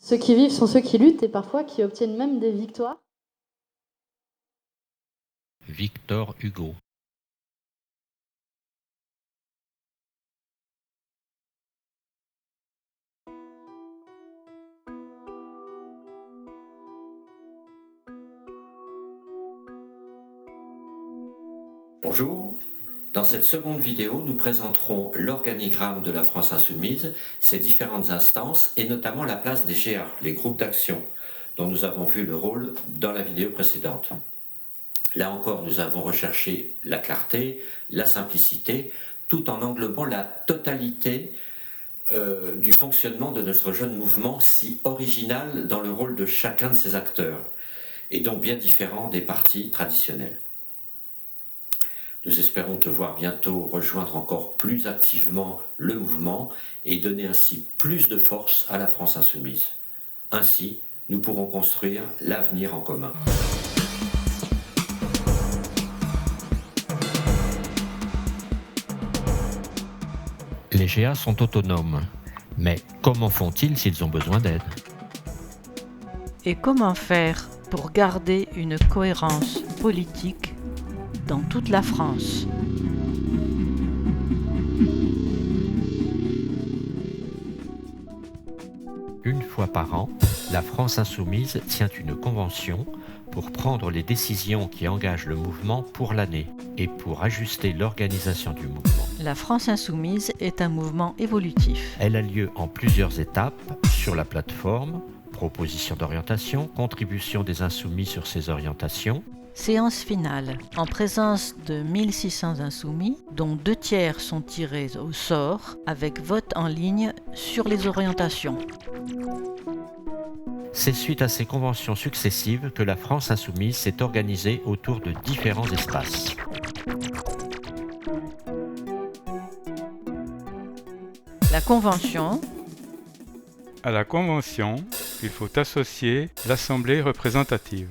Ceux qui vivent sont ceux qui luttent et parfois qui obtiennent même des victoires. Victor Hugo. Bonjour, dans cette seconde vidéo, nous présenterons l'organigramme de la France Insoumise, ses différentes instances et notamment la place des GA, les groupes d'action, dont nous avons vu le rôle dans la vidéo précédente. Là encore, nous avons recherché la clarté, la simplicité, tout en englobant la totalité du fonctionnement de notre jeune mouvement si original dans le rôle de chacun de ses acteurs, et donc bien différent des partis traditionnels. Nous espérons te voir bientôt rejoindre encore plus activement le mouvement et donner ainsi plus de force à la France Insoumise. Ainsi, nous pourrons construire l'avenir en commun. Les GA sont autonomes, mais comment font-ils s'ils ont besoin d'aide? Et comment faire pour garder une cohérence politique dans toute la France? Une fois par an, la France Insoumise tient une convention pour prendre les décisions qui engagent le mouvement pour l'année et pour ajuster l'organisation du mouvement. La France Insoumise est un mouvement évolutif. Elle a lieu en plusieurs étapes sur la plateforme, proposition d'orientation, contribution des insoumis sur ces orientations. Séance finale, en présence de 1600 insoumis, dont 2/3 sont tirés au sort, avec vote en ligne sur les orientations. C'est suite à ces conventions successives que la France Insoumise s'est organisée autour de différents espaces. La convention. À la convention, il faut associer l'Assemblée représentative.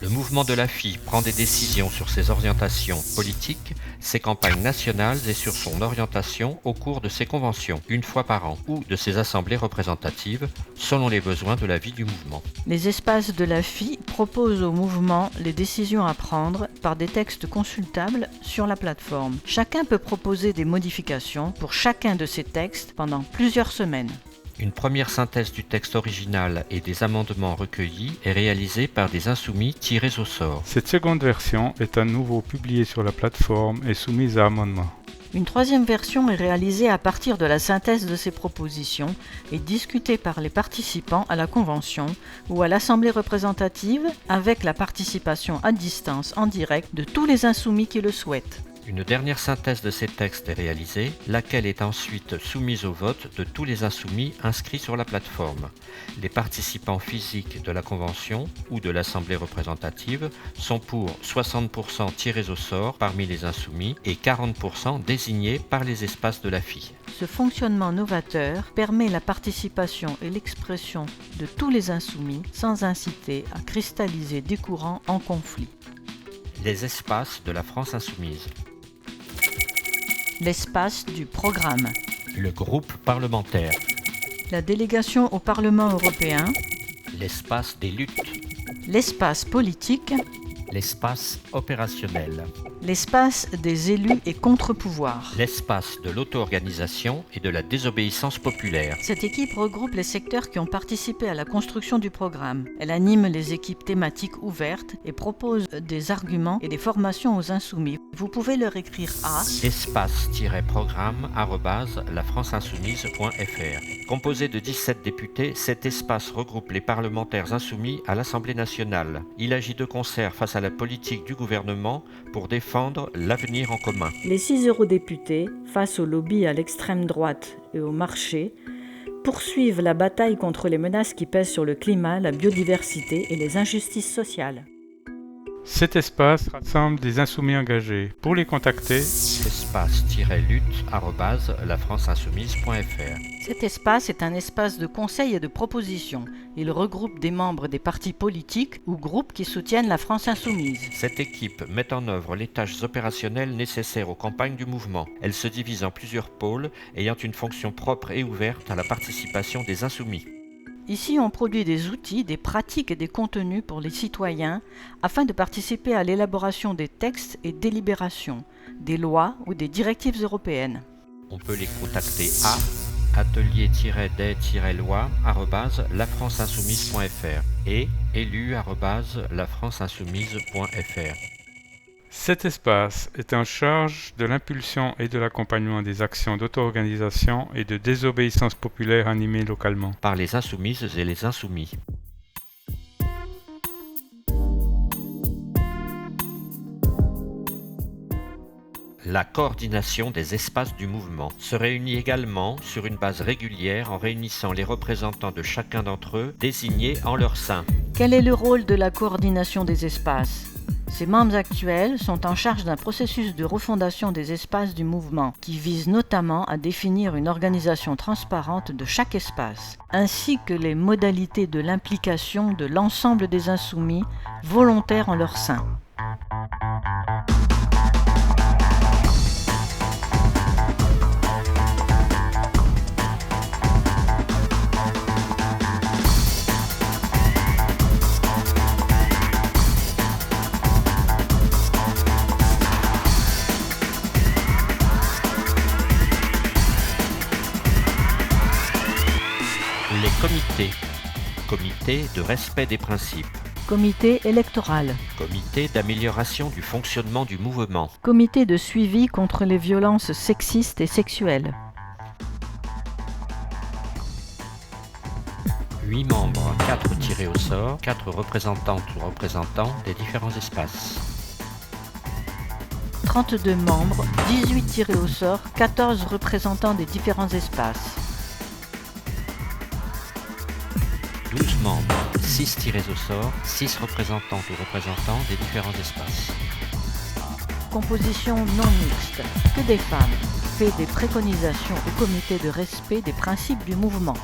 Le mouvement de la FI prend des décisions sur ses orientations politiques, ses campagnes nationales et sur son orientation au cours de ses conventions, une fois par an, ou de ses assemblées représentatives, selon les besoins de la vie du mouvement. Les espaces de la FI proposent au mouvement les décisions à prendre par des textes consultables sur la plateforme. Chacun peut proposer des modifications pour chacun de ces textes pendant plusieurs semaines. Une première synthèse du texte original et des amendements recueillis est réalisée par des insoumis tirés au sort. Cette seconde version est à nouveau publiée sur la plateforme et soumise à amendement. Une troisième version est réalisée à partir de la synthèse de ces propositions et discutée par les participants à la convention ou à l'assemblée représentative avec la participation à distance en direct de tous les insoumis qui le souhaitent. Une dernière synthèse de ces textes est réalisée, laquelle est ensuite soumise au vote de tous les insoumis inscrits sur la plateforme. Les participants physiques de la convention ou de l'assemblée représentative sont pour 60% tirés au sort parmi les insoumis et 40% désignés par les espaces de la FI. Ce fonctionnement novateur permet la participation et l'expression de tous les insoumis sans inciter à cristalliser des courants en conflit. Les espaces de la France Insoumise. L'espace du programme. Le groupe parlementaire. La délégation au Parlement européen. L'espace des luttes. L'espace politique. L'espace opérationnel. L'espace des élus et contre-pouvoirs. L'espace de l'auto-organisation et de la désobéissance populaire. Cette équipe regroupe les secteurs qui ont participé à la construction du programme. Elle anime les équipes thématiques ouvertes et propose des arguments et des formations aux insoumis. Vous pouvez leur écrire à espace-programme@lafranceinsoumise.fr. Composé de 17 députés, cet espace regroupe les parlementaires insoumis à l'Assemblée nationale. Il agit de concert face à la politique du gouvernement pour défendre l'avenir en commun. Les 6 eurodéputés, face au lobby à l'extrême droite et au marché, poursuivent la bataille contre les menaces qui pèsent sur le climat, la biodiversité et les injustices sociales. Cet espace rassemble des insoumis engagés. Pour les contacter, espace-lutte@lafranceinsoumise.fr. Cet espace est un espace de conseil et de proposition. Il regroupe des membres des partis politiques ou groupes qui soutiennent la France Insoumise. Cette équipe met en œuvre les tâches opérationnelles nécessaires aux campagnes du mouvement. Elle se divise en plusieurs pôles ayant une fonction propre et ouverte à la participation des insoumis. Ici, on produit des outils, des pratiques et des contenus pour les citoyens afin de participer à l'élaboration des textes et délibérations, des lois ou des directives européennes. On peut les contacter à atelier-des-lois@lafranceinsoumise.fr et élu@lafranceinsoumise.fr. Cet espace est en charge de l'impulsion et de l'accompagnement des actions d'auto-organisation et de désobéissance populaire animées localement par les insoumises et les insoumis. La coordination des espaces du mouvement se réunit également sur une base régulière en réunissant les représentants de chacun d'entre eux désignés en leur sein. Quel est le rôle de la coordination des espaces ? Ses membres actuels sont en charge d'un processus de refondation des espaces du mouvement qui vise notamment à définir une organisation transparente de chaque espace, ainsi que les modalités de l'implication de l'ensemble des insoumis volontaires en leur sein. Les comités. Comité de respect des principes. Comité électoral. Comité d'amélioration du fonctionnement du mouvement. Comité de suivi contre les violences sexistes et sexuelles. 8 membres, 4 tirés au sort, 4 représentantes ou représentants des différents espaces. 32 membres, 18 tirés au sort, 14 représentants des différents espaces. 12 membres, 6 tirés au sort, 6 représentantes ou représentants des différents espaces. Composition non mixte, que des femmes, fait des préconisations au comité de respect des principes du mouvement.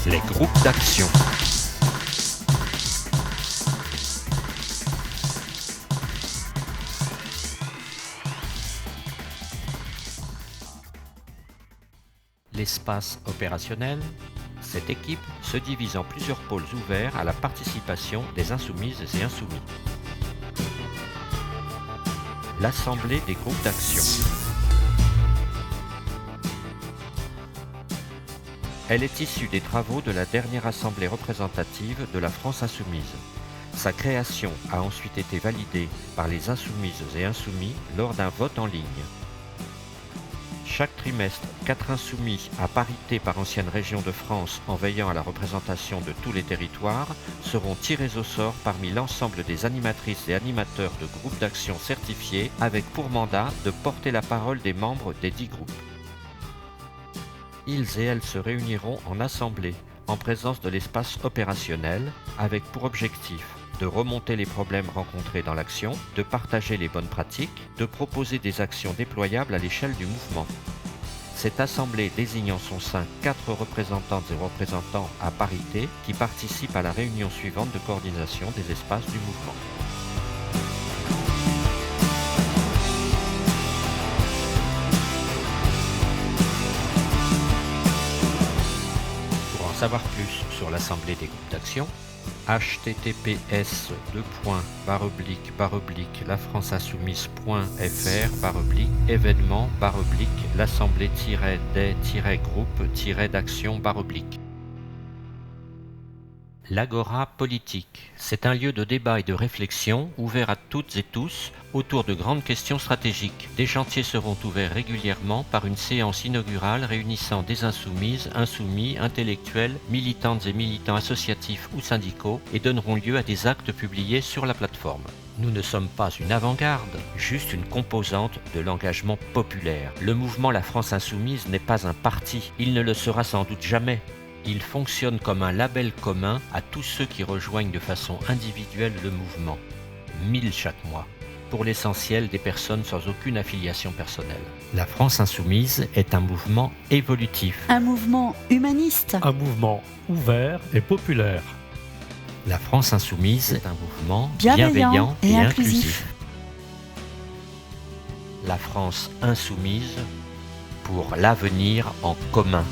Les groupes d'action. L'espace opérationnel. Cette équipe se divise en plusieurs pôles ouverts à la participation des insoumises et insoumis. L'Assemblée des groupes d'action. Elle est issue des travaux de la dernière Assemblée représentative de la France insoumise. Sa création a ensuite été validée par les insoumises et insoumis lors d'un vote en ligne. Chaque trimestre, 4 insoumis à parité par ancienne région de France en veillant à la représentation de tous les territoires seront tirés au sort parmi l'ensemble des animatrices et animateurs de groupes d'action certifiés avec pour mandat de porter la parole des membres des 10 groupes. Ils et elles se réuniront en assemblée, en présence de l'espace opérationnel, avec pour objectif de remonter les problèmes rencontrés dans l'action, de partager les bonnes pratiques, de proposer des actions déployables à l'échelle du mouvement. Cette assemblée désigne en son sein 4 représentantes et représentants à parité qui participent à la réunion suivante de coordination des espaces du mouvement. Pour en savoir plus sur l'Assemblée des groupes d'action, https://événement-l'assemblée-des-groupes-d'action-. L'Agora politique, c'est un lieu de débat et de réflexion ouvert à toutes et tous autour de grandes questions stratégiques. Des chantiers seront ouverts régulièrement par une séance inaugurale réunissant des insoumises, insoumis, intellectuels, militantes et militants associatifs ou syndicaux et donneront lieu à des actes publiés sur la plateforme. Nous ne sommes pas une avant-garde, juste une composante de l'engagement populaire. Le mouvement La France Insoumise n'est pas un parti, il ne le sera sans doute jamais. Il fonctionne comme un label commun à tous ceux qui rejoignent de façon individuelle le mouvement. 1000 chaque mois. Pour l'essentiel des personnes sans aucune affiliation personnelle. La France Insoumise est un mouvement évolutif. Un mouvement humaniste. Un mouvement ouvert et populaire. La France Insoumise est un mouvement bienveillant et inclusif. La France Insoumise pour l'avenir en commun.